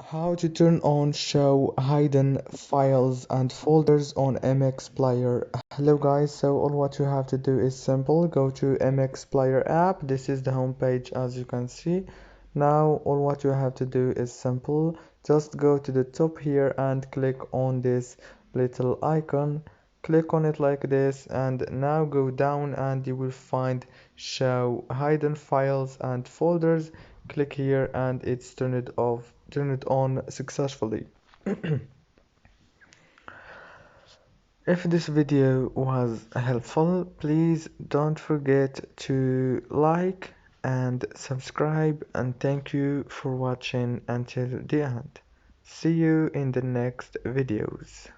How to turn on show hidden files and folders on MX Player. Hello guys, so all what you have to do is simple. Go to MX Player app. This is the home page as you can see. Now all what you have to do is simple. Just go to the top here and click on this little icon. Click on it like this and now go down and you will find show hidden files and folders. Click here and it's turn it on successfully. If this video was helpful, please don't forget to like and subscribe, and thank you for watching until the end. See you in the next videos.